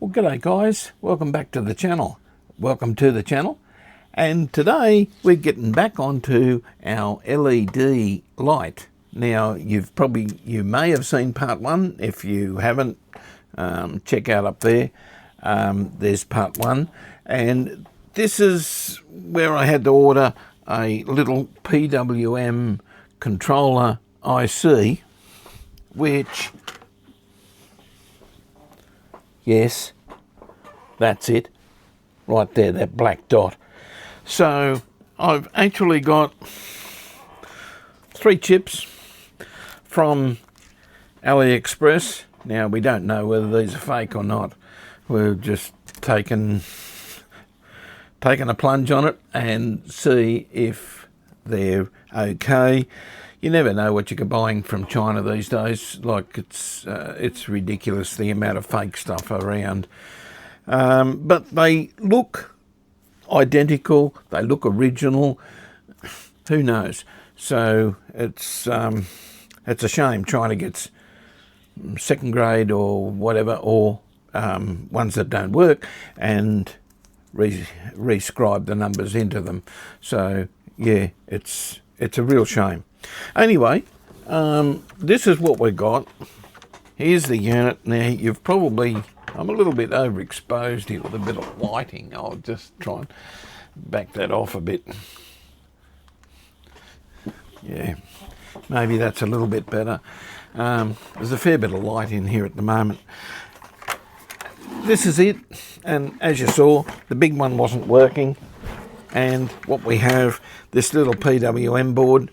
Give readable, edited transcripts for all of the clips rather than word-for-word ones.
Well, g'day guys, welcome back to the channel. Welcome to the channel. And today we're getting back onto our LED light. Now you may have seen part one. If you haven't, check out up there. There's part one. And this is where I had to order a little PWM controller IC, which, yes, that's it, right there, that black dot. So I've actually got 3 chips from AliExpress. Now we don't know whether these are fake or not. We're just taking a plunge on it and see if they're okay. You never know what you're buying from China these days. Like, it's ridiculous the amount of fake stuff around. But they look identical. They look original. Who knows? So it's a shame trying to get second grade or whatever, or ones that don't work, and rescribe the numbers into them. So yeah, it's a real shame. Anyway, this is what we got. Here's the unit. Now I'm a little bit overexposed here with a bit of lighting. I'll just try and back that off a bit. Yeah, maybe that's a little bit better. There's a fair bit of light in here at the moment. This is it, and as you saw, the big one wasn't working. And what we have, this little PWM board,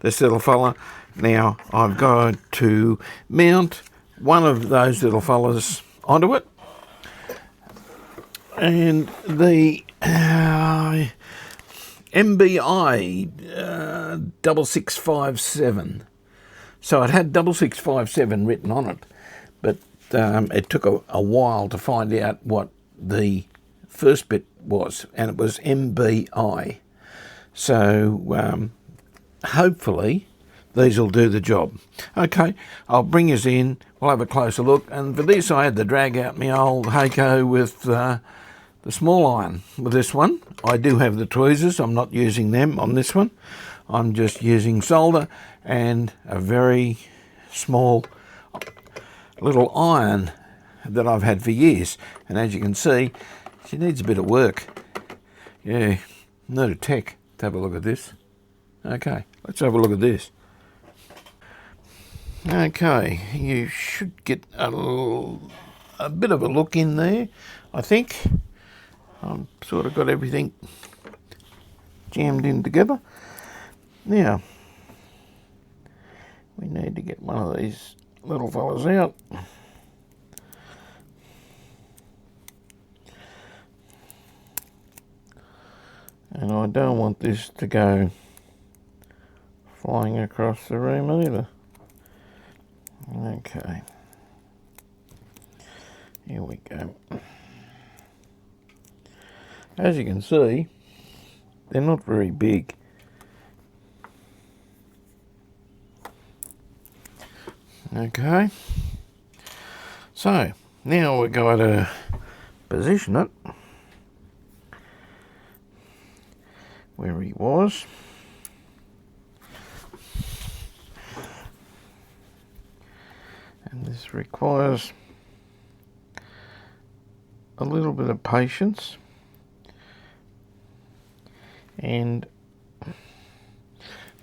this little fella. Now I've got to mount one of those little fellas onto it, and the MBI 6657. So it had 6657 written on it, but it took a while to find out what the first bit was, and it was MBI. So hopefully these will do the job. Okay, I'll bring us in, we'll have a closer look. And for this I had to drag out my old Heiko with the small iron. With this one I do have the tweezers. I'm not using them on this one. I'm just using solder and a very small little iron that I've had for years. And as you can see, she needs a bit of work. Yeah, not a tech to have a look at this. Okay, let's have a look at this. Okay, you should get a bit of a look in there, I think. I've sort of got everything jammed in together. Now, we need to get one of these little fellas out. And I don't want this to go flying across the room either. Okay, here we go. As you can see, they're not very big. Okay, so now we've got to position it where he was. And this requires a little bit of patience. And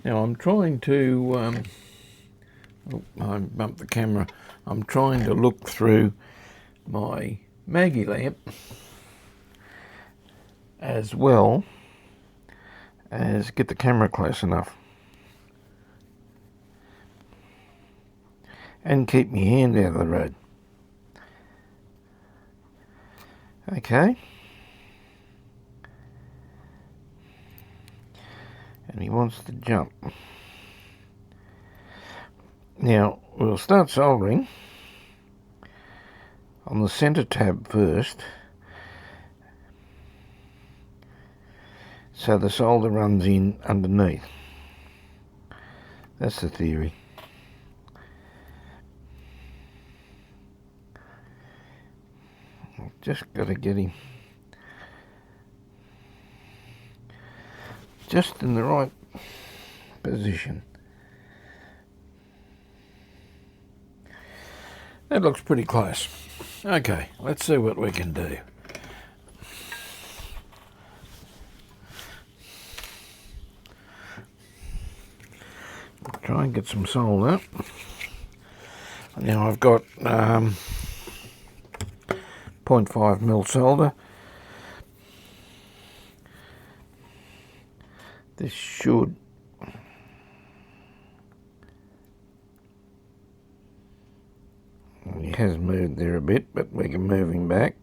now I'm trying to, I bumped the camera. I'm trying to look through my Maggie lamp as well as get the camera close enough. And keep my hand out of the road. Okay. And he wants to jump. Now, we'll start soldering on the center tab first, so the solder runs in underneath. That's the theory. Just got to get him just in the right position. That looks pretty close. Okay, let's see what we can do. Try and get some solder. Now I've got 0.5mm solder. This should he has moved there a bit, but we can move him back.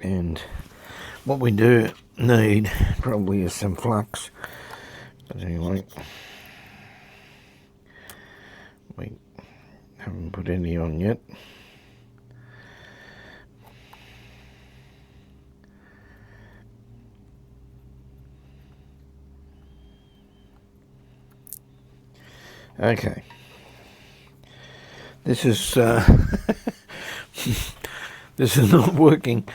And what we do need probably is some flux. But anyway, we haven't put any on yet. Okay, this is this is not working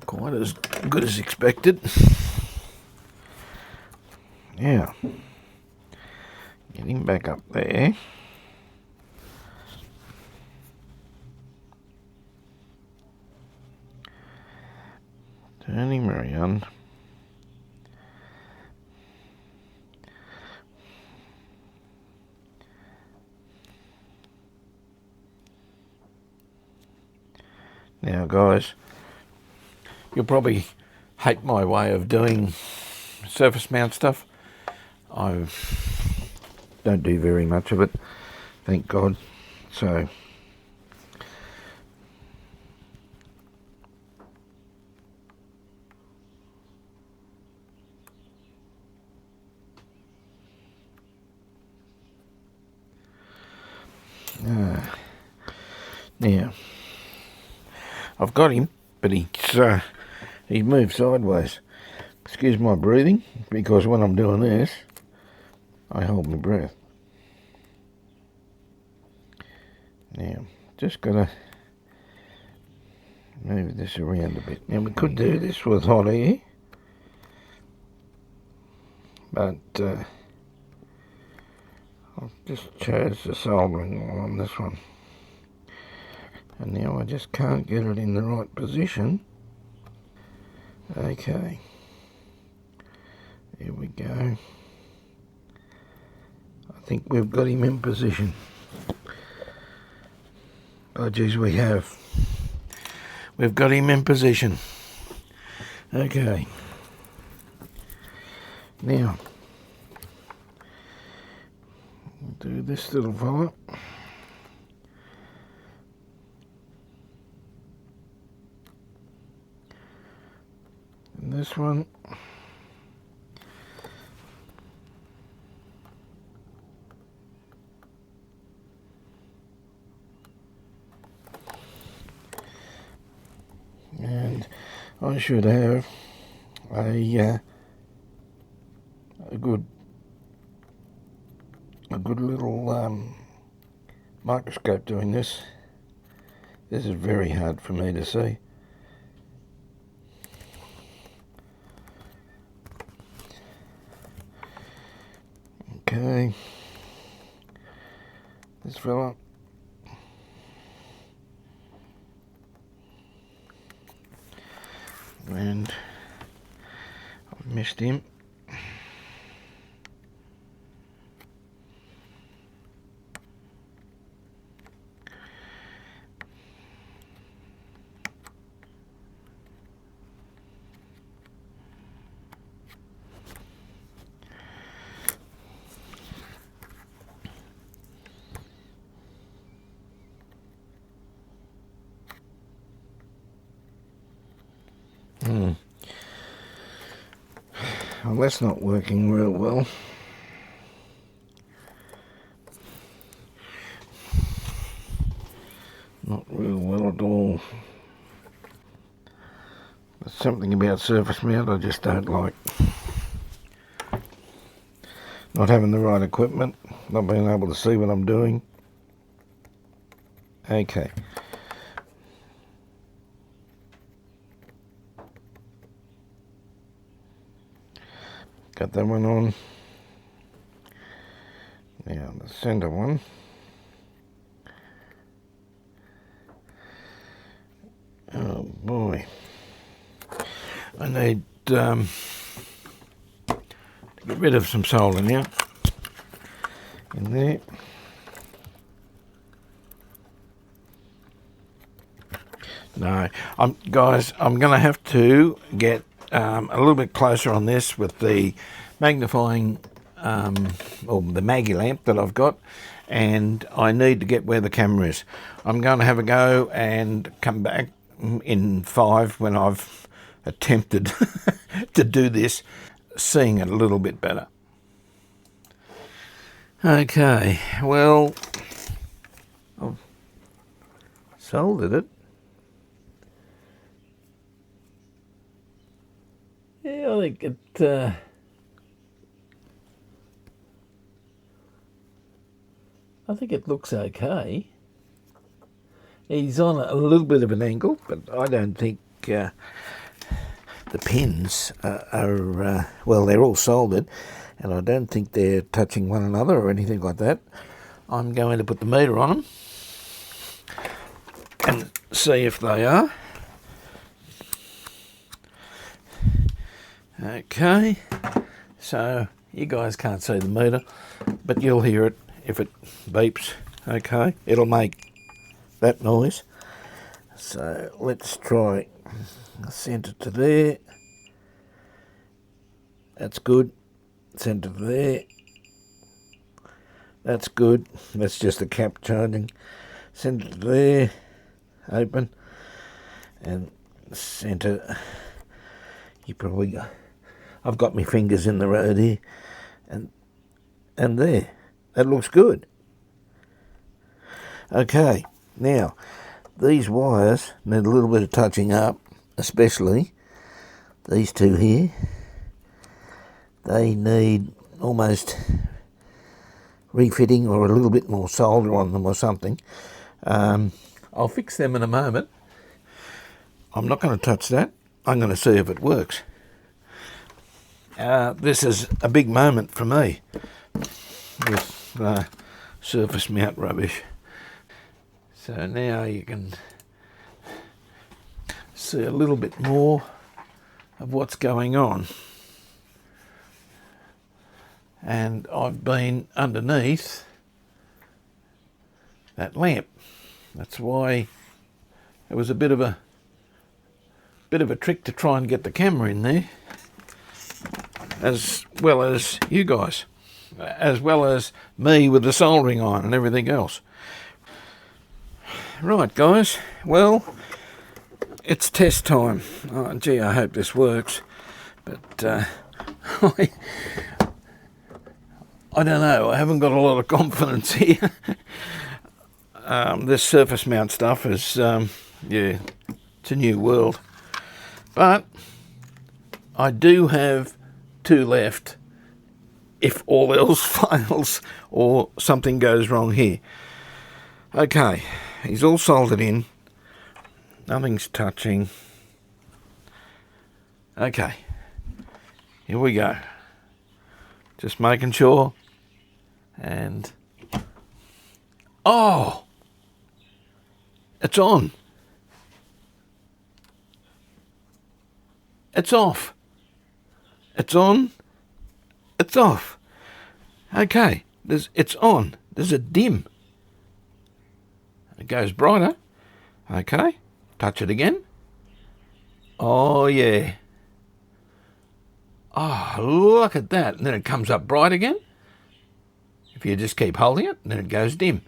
quite as good as expected. Yeah, getting back up there. Turning around. Now guys, you'll probably hate my way of doing surface mount stuff. I don't do very much of it, thank God. So now I've got him, but he's moved sideways. Excuse my breathing, because when I'm doing this, I hold my breath. Now, just gotta move this around a bit. Now we could do this with hot air, but I've just chose the soldering on this one. And now I just can't get it in the right position. Okay. Here we go. I think we've got him in position. Oh geez, we have. We've got him in position. Okay. Now, we'll do this little fella. And this one. And I should have a good little microscope doing this. This is very hard for me to see. Okay, this fella. And I've missed him. Well, that's not working real well. Not real well at all. There's something about surface mount I just don't like. not having the right equipment, not being able to see what I'm doing. Okay. Got that one on. Now the center one. Oh boy. I need to get rid of some solder now. In there. No, guys, I'm going to have to get a little bit closer on this with the magnifying, or the Maggie lamp that I've got, and I need to get where the camera is. I'm going to have a go and come back in 5 when I've attempted to do this, seeing it a little bit better. Okay, well, I've soldered it. Yeah, I think it, I think it looks okay. He's on a little bit of an angle, but I don't think the pins are well, they're all soldered, and I don't think they're touching one another or anything like that. I'm going to put the meter on them and see if they are. Okay, so you guys can't see the meter, but you'll hear it if it beeps. Okay, it'll make that noise. So let's try center to there. That's good. Center to there. That's good. That's just the cap charging. Center to there. Open. And center. You probably got, I've got my fingers in the road here, and there. That looks good. Okay, now these wires need a little bit of touching up, especially these two here. They need almost refitting or a little bit more solder on them or something. I'll fix them in a moment. I'm not going to touch that. I'm going to see if it works. This is a big moment for me with surface mount rubbish. So now you can see a little bit more of what's going on. And I've been underneath that lamp. That's why it was a bit of a trick to try and get the camera in there, as well as you guys, as well as me with the soldering iron and everything else. Right, guys, well, it's test time. Oh, gee, I hope this works, but I don't know, I haven't got a lot of confidence here. This surface mount stuff is, yeah, it's a new world. But I do have 2 left if all else fails or something goes wrong here. Okay, he's all soldered in. Nothing's touching. Okay, here we go. Just making sure. And oh, it's on. It's off. It's on. It's off. Okay, it's on. There's a dim. It goes brighter. Okay, touch it again. Oh yeah. Oh, look at that. And then it comes up bright again. If you just keep holding it, then it goes dim.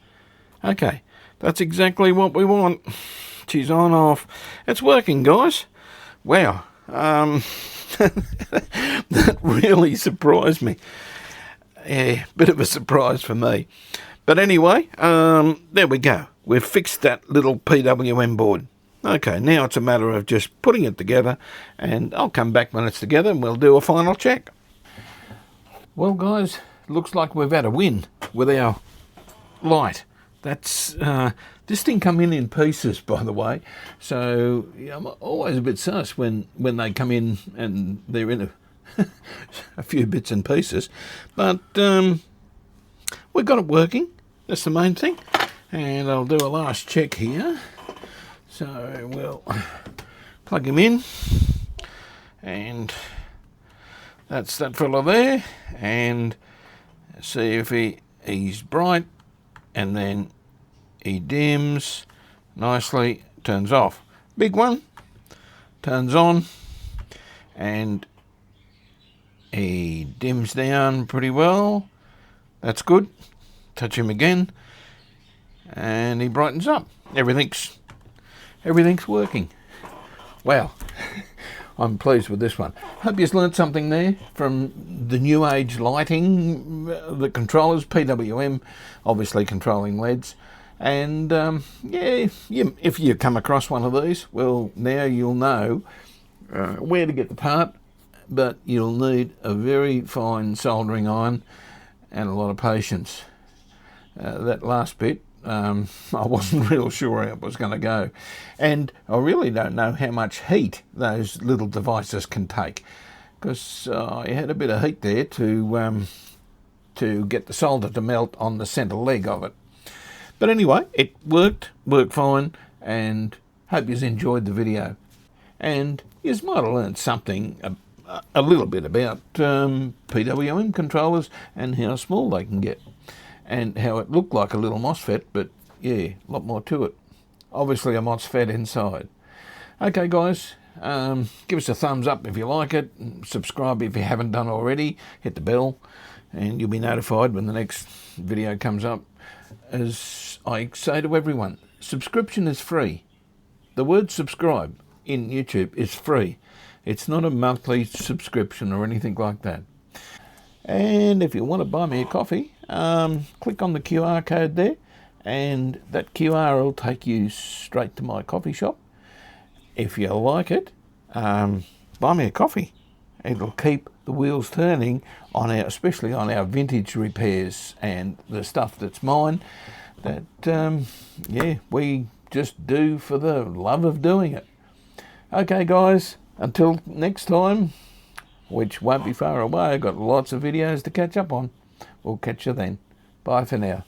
Okay, that's exactly what we want. She's on, off. It's working, guys. Wow. That really surprised me. Yeah, bit of a surprise for me. But anyway, there we go. We've fixed that little PWM board. Okay, now it's a matter of just putting it together, and I'll come back when it's together and we'll do a final check. Well, guys, looks like we've had a win with our light. That's this thing come in pieces, by the way. So yeah, I'm always a bit sus when they come in and they're in a few bits and pieces. But we got it working. That's the main thing. And I'll do a last check here. So we'll plug him in, and that's that fella there, and see if he's bright, and then he dims nicely, turns off. Big one, turns on, and he dims down pretty well. That's good. Touch him again, and he brightens up. Everything's working. Wow. I'm pleased with this one. Hope you've learnt something there from the new age lighting, the controllers, PWM, obviously controlling LEDs. And yeah, if you come across one of these, well, now you'll know where to get the part, but you'll need a very fine soldering iron and a lot of patience. That last bit, I wasn't real sure how it was going to go, and I really don't know how much heat those little devices can take, because I had a bit of heat there to get the solder to melt on the centre leg of it. But anyway, it worked fine, and hope you enjoyed the video, and you might have learned something a little bit about PWM controllers and how small they can get, and how it looked like a little MOSFET, but yeah, a lot more to it. Obviously a MOSFET inside. Okay guys, give us a thumbs up if you like it, subscribe if you haven't done already, hit the bell, and you'll be notified when the next video comes up. As I say to everyone, subscription is free. The word subscribe in YouTube is free. It's not a monthly subscription or anything like that. And if you want to buy me a coffee, click on the QR code there, and that QR will take you straight to my coffee shop. If you like it, buy me a coffee. It'll keep the wheels turning on especially on our vintage repairs and the stuff that's mine that yeah, we just do for the love of doing it. Okay guys, until next time, which won't be far away. I've got lots of videos to catch up on. We'll catch you then. Bye for now.